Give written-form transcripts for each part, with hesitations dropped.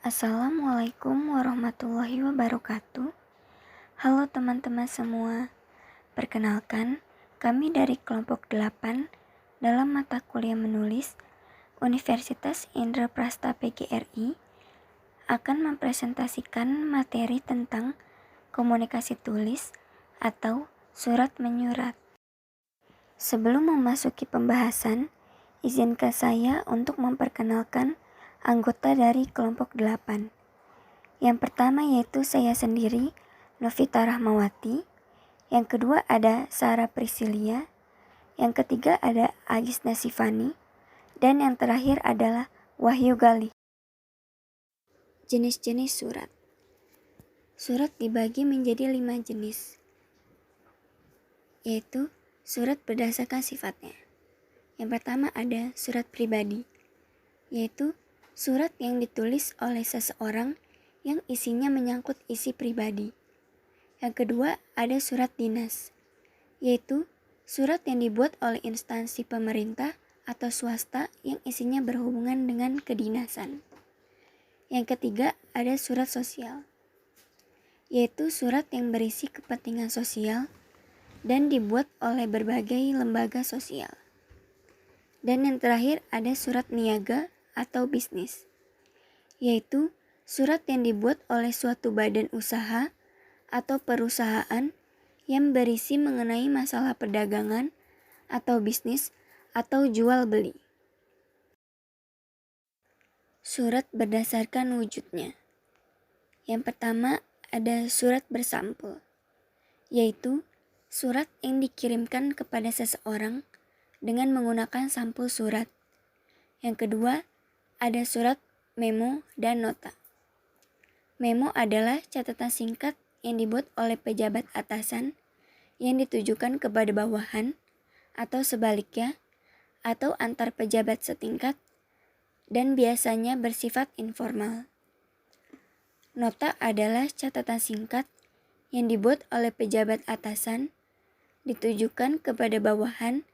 Assalamualaikum warahmatullahi wabarakatuh. Halo teman-teman semua. Perkenalkan, kami dari kelompok 8 dalam mata kuliah menulis Universitas Indraprasta PGRI akan mempresentasikan materi tentang komunikasi tulis atau surat menyurat. Sebelum memasuki pembahasan, izinkan saya untuk memperkenalkan anggota dari kelompok 8. Yang pertama yaitu saya sendiri, Novita Rahmawati. Yang kedua ada Sarah Priscilia. Yang ketiga ada Agis Nasifani. Dan yang terakhir adalah Wahyu Galih. Jenis-jenis surat. Surat dibagi menjadi 5 jenis, yaitu surat berdasarkan sifatnya. Yang pertama ada surat pribadi, yaitu surat yang ditulis oleh seseorang yang isinya menyangkut isi pribadi. Yang kedua ada surat dinas, yaitu surat yang dibuat oleh instansi pemerintah atau swasta yang isinya berhubungan dengan kedinasan. Yang ketiga ada surat sosial, yaitu surat yang berisi kepentingan sosial dan dibuat oleh berbagai lembaga sosial. Dan yang terakhir ada surat niaga atau bisnis, yaitu surat yang dibuat oleh suatu badan usaha atau perusahaan yang berisi mengenai masalah perdagangan atau bisnis atau jual beli. Surat berdasarkan wujudnya. Yang pertama ada surat bersampul, yaitu surat yang dikirimkan kepada seseorang dengan menggunakan sampul surat. Yang kedua ada surat memo dan nota. Memo adalah catatan singkat yang dibuat oleh pejabat atasan yang ditujukan kepada bawahan atau sebaliknya atau antar pejabat setingkat dan biasanya bersifat informal. Nota adalah catatan singkat yang dibuat oleh pejabat atasan ditujukan kepada bawahan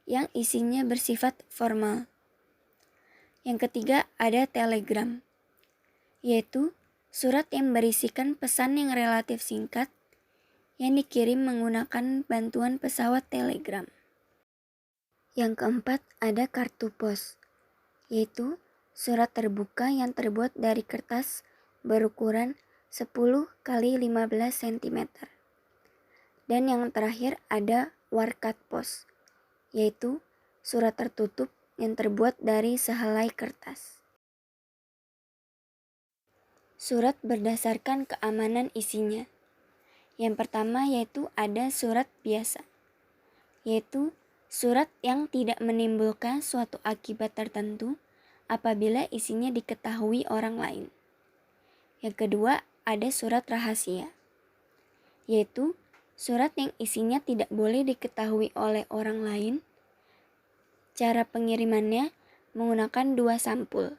yang isinya bersifat formal. Yang ketiga ada telegram, yaitu surat yang berisikan pesan yang relatif singkat yang dikirim menggunakan bantuan pesawat telegram. Yang keempat ada kartu pos, yaitu surat terbuka yang terbuat dari kertas berukuran 10 x 15 cm. Dan yang terakhir ada warkat pos, yaitu surat tertutup yang terbuat dari sehelai kertas. Surat berdasarkan keamanan isinya. Yang pertama yaitu ada surat biasa, yaitu surat yang tidak menimbulkan suatu akibat tertentu apabila isinya diketahui orang lain. Yang kedua ada surat rahasia, yaitu surat yang isinya tidak boleh diketahui oleh orang lain. Cara pengirimannya menggunakan 2 sampul.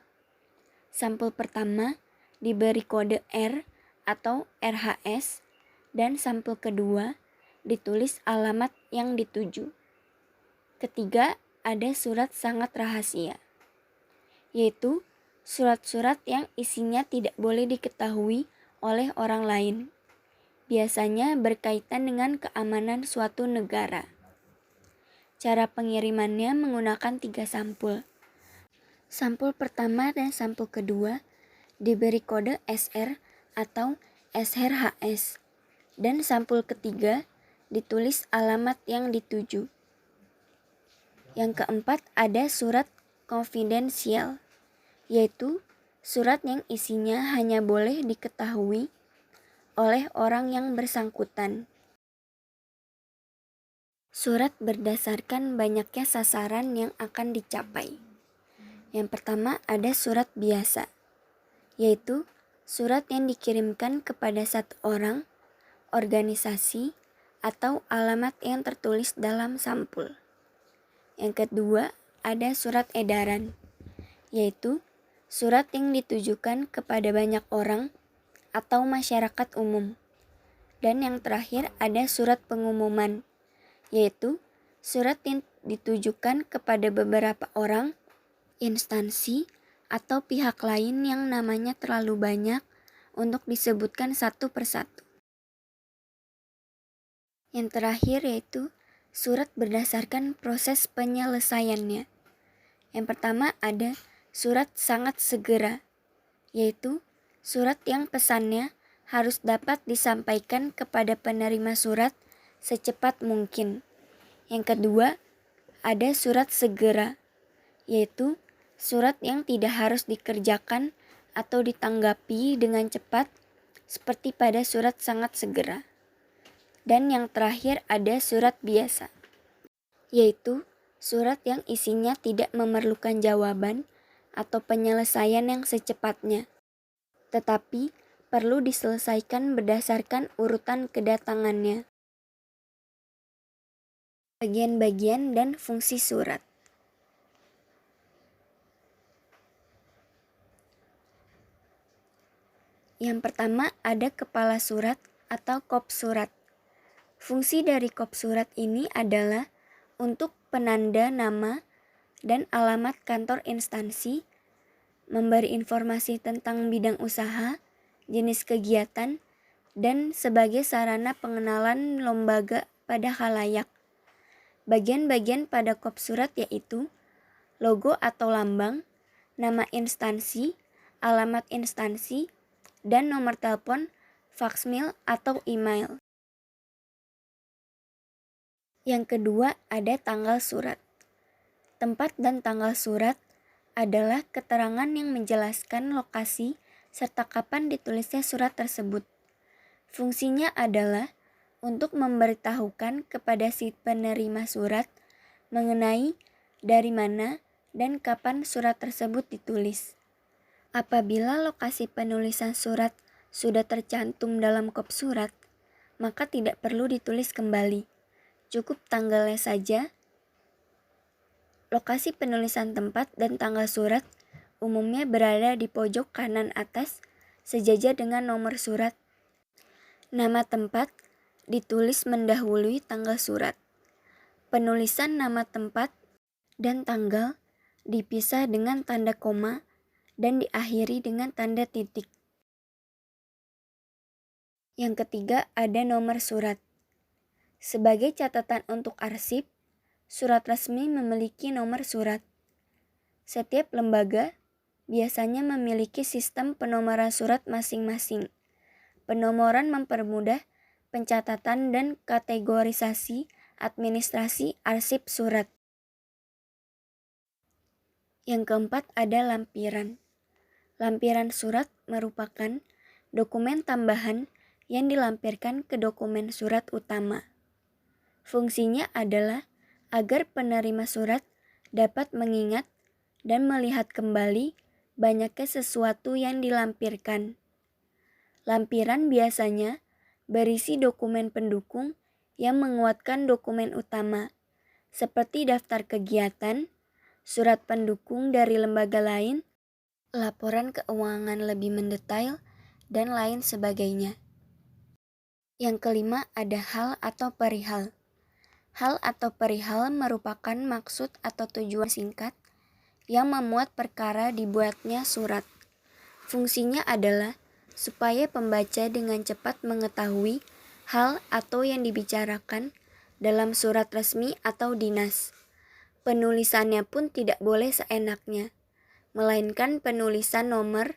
Sampul pertama diberi kode R atau RHS dan sampul kedua ditulis alamat yang dituju. Ketiga ada surat sangat rahasia, yaitu surat-surat yang isinya tidak boleh diketahui oleh orang lain. Biasanya berkaitan dengan keamanan suatu negara. Cara pengirimannya menggunakan 3 sampul. Sampul pertama dan sampul kedua diberi kode SR atau SRHS dan sampul ketiga ditulis alamat yang dituju. Yang keempat ada surat konfidensial, yaitu surat yang isinya hanya boleh diketahui oleh orang yang bersangkutan. Surat berdasarkan banyaknya sasaran yang akan dicapai. Yang pertama ada surat biasa, yaitu surat yang dikirimkan kepada satu orang, organisasi, atau alamat yang tertulis dalam sampul. Yang kedua ada surat edaran, yaitu surat yang ditujukan kepada banyak orang atau masyarakat umum. Dan yang terakhir ada surat pengumuman, yaitu surat yang ditujukan kepada beberapa orang, instansi, atau pihak lain yang namanya terlalu banyak untuk disebutkan satu persatu. Yang terakhir yaitu surat berdasarkan proses penyelesaiannya. Yang pertama ada surat sangat segera, yaitu surat yang pesannya harus dapat disampaikan kepada penerima surat secepat mungkin. Yang kedua ada surat segera, yaitu surat yang tidak harus dikerjakan atau ditanggapi dengan cepat seperti pada surat sangat segera. Dan yang terakhir ada surat biasa, yaitu surat yang isinya tidak memerlukan jawaban atau penyelesaian yang secepatnya, tetapi perlu diselesaikan berdasarkan urutan kedatangannya. Bagian-bagian dan fungsi surat. Yang pertama ada kepala surat atau kop surat. Fungsi dari kop surat ini adalah untuk penanda nama dan alamat kantor instansi, memberi informasi tentang bidang usaha, jenis kegiatan, dan sebagai sarana pengenalan lembaga pada khalayak. Bagian-bagian pada kop surat yaitu logo atau lambang, nama instansi, alamat instansi, dan nomor telepon, faksmil, atau email. Yang kedua ada tanggal surat. Tempat dan tanggal surat adalah keterangan yang menjelaskan lokasi serta kapan ditulisnya surat tersebut. Fungsinya adalah untuk memberitahukan kepada si penerima surat mengenai dari mana dan kapan surat tersebut ditulis. Apabila lokasi penulisan surat sudah tercantum dalam kop surat, maka tidak perlu ditulis kembali. Cukup tanggalnya saja. Lokasi penulisan tempat dan tanggal surat umumnya berada di pojok kanan atas sejajar dengan nomor surat. Nama tempat ditulis mendahului tanggal surat. Penulisan nama tempat dan tanggal dipisah dengan tanda koma dan diakhiri dengan tanda titik. Yang ketiga ada nomor surat. Sebagai catatan untuk arsip, surat resmi memiliki nomor surat. Setiap lembaga biasanya memiliki sistem penomoran surat masing-masing. Penomoran mempermudah pencatatan dan kategorisasi administrasi arsip surat. Yang keempat ada lampiran. Lampiran surat merupakan dokumen tambahan yang dilampirkan ke dokumen surat utama. Fungsinya adalah agar penerima surat dapat mengingat dan melihat kembali banyaknya sesuatu yang dilampirkan. Lampiran biasanya berisi dokumen pendukung yang menguatkan dokumen utama, seperti daftar kegiatan, surat pendukung dari lembaga lain, laporan keuangan lebih mendetail, dan lain sebagainya. Yang kelima ada hal atau perihal. Hal atau perihal merupakan maksud atau tujuan singkat yang memuat perkara dibuatnya surat. Fungsinya adalah supaya pembaca dengan cepat mengetahui hal atau yang dibicarakan dalam surat resmi atau dinas. Penulisannya pun tidak boleh seenaknya, melainkan penulisan nomor,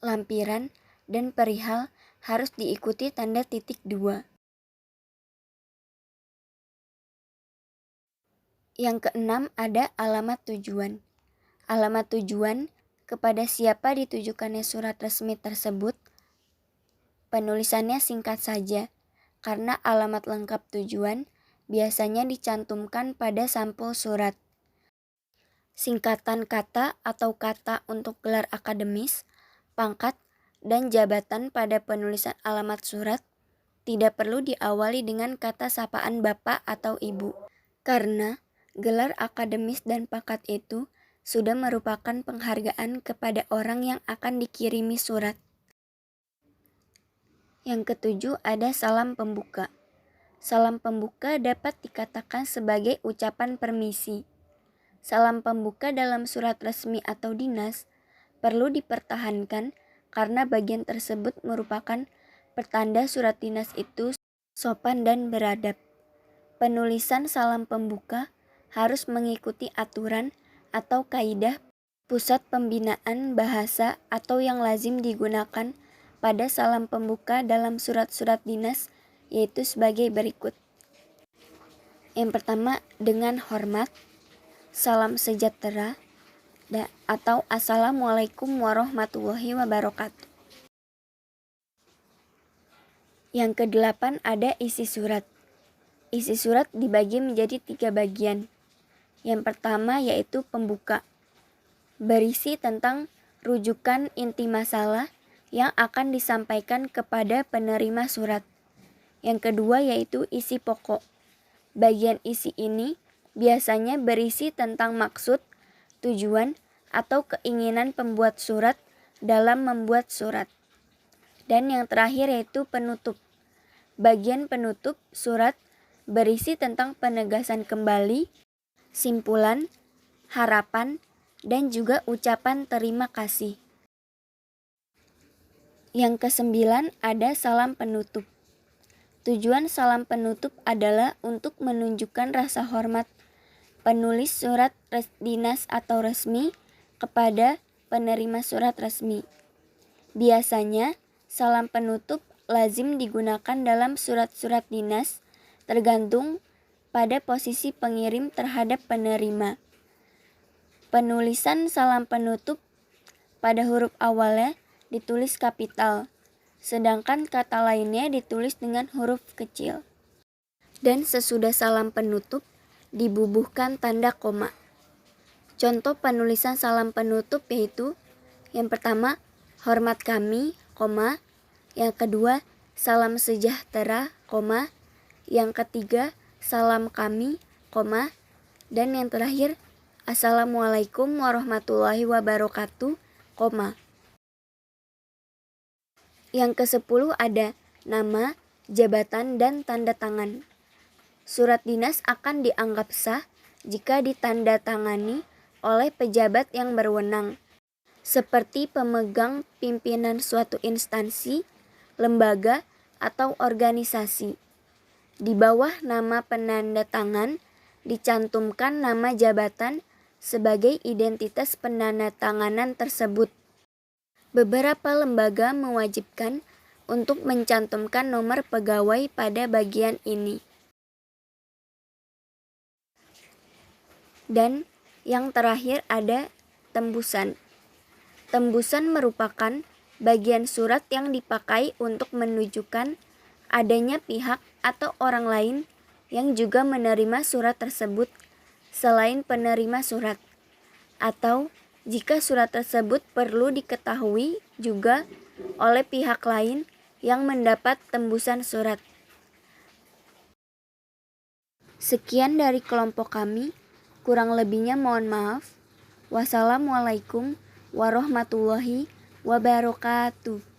lampiran, dan perihal harus diikuti tanda titik 2. Yang keenam ada alamat tujuan. Alamat tujuan kepada siapa ditujukannya surat resmi tersebut. Penulisannya singkat saja, karena alamat lengkap tujuan biasanya dicantumkan pada sampul surat. Singkatan kata atau kata untuk gelar akademis, pangkat, dan jabatan pada penulisan alamat surat tidak perlu diawali dengan kata sapaan Bapak atau Ibu, karena gelar akademis dan pangkat itu sudah merupakan penghargaan kepada orang yang akan dikirimi surat. Yang ketujuh ada salam pembuka. Salam pembuka dapat dikatakan sebagai ucapan permisi. Salam pembuka dalam surat resmi atau dinas perlu dipertahankan karena bagian tersebut merupakan pertanda surat dinas itu sopan dan beradab. Penulisan salam pembuka harus mengikuti aturan atau kaidah pusat pembinaan bahasa atau yang lazim digunakan pada salam pembuka dalam surat-surat dinas, yaitu sebagai berikut. Yang pertama, dengan hormat, salam sejahtera, atau Assalamualaikum warahmatullahi wabarakatuh. Yang kedelapan, ada isi surat. Isi surat dibagi menjadi 3 bagian. Yang pertama yaitu pembuka, berisi tentang rujukan inti masalah yang akan disampaikan kepada penerima surat. Yang kedua yaitu isi pokok. Bagian isi ini biasanya berisi tentang maksud, tujuan, atau keinginan pembuat surat dalam membuat surat. Dan yang terakhir yaitu penutup. Bagian penutup surat berisi tentang penegasan kembali, simpulan, harapan, dan juga ucapan terima kasih. Yang kesembilan ada salam penutup. Tujuan salam penutup adalah untuk menunjukkan rasa hormat penulis surat dinas atau resmi kepada penerima surat resmi. Biasanya, salam penutup lazim digunakan dalam surat-surat dinas tergantung pada posisi pengirim terhadap penerima. Penulisan salam penutup pada huruf awalnya ditulis kapital, sedangkan kata lainnya ditulis dengan huruf kecil. Dan sesudah salam penutup, dibubuhkan tanda koma. Contoh penulisan salam penutup yaitu yang pertama, hormat kami, koma. Yang kedua, salam sejahtera, koma. Yang ketiga, salam kami, koma. Dan yang terakhir, Assalamualaikum warahmatullahi wabarakatuh, koma. Yang ke-10 ada nama, jabatan, dan tanda tangan. Surat dinas akan dianggap sah jika ditandatangani oleh pejabat yang berwenang, seperti pemegang pimpinan suatu instansi, lembaga, atau organisasi. Di bawah nama penandatangan dicantumkan nama jabatan sebagai identitas penandatanganan tersebut. Beberapa lembaga mewajibkan untuk mencantumkan nomor pegawai pada bagian ini. Dan yang terakhir ada tembusan. Tembusan merupakan bagian surat yang dipakai untuk menunjukkan adanya pihak atau orang lain yang juga menerima surat tersebut selain penerima surat, atau jika surat tersebut perlu diketahui juga oleh pihak lain yang mendapat tembusan surat. Sekian dari kelompok kami. Kurang lebihnya mohon maaf. Wassalamualaikum warahmatullahi wabarakatuh.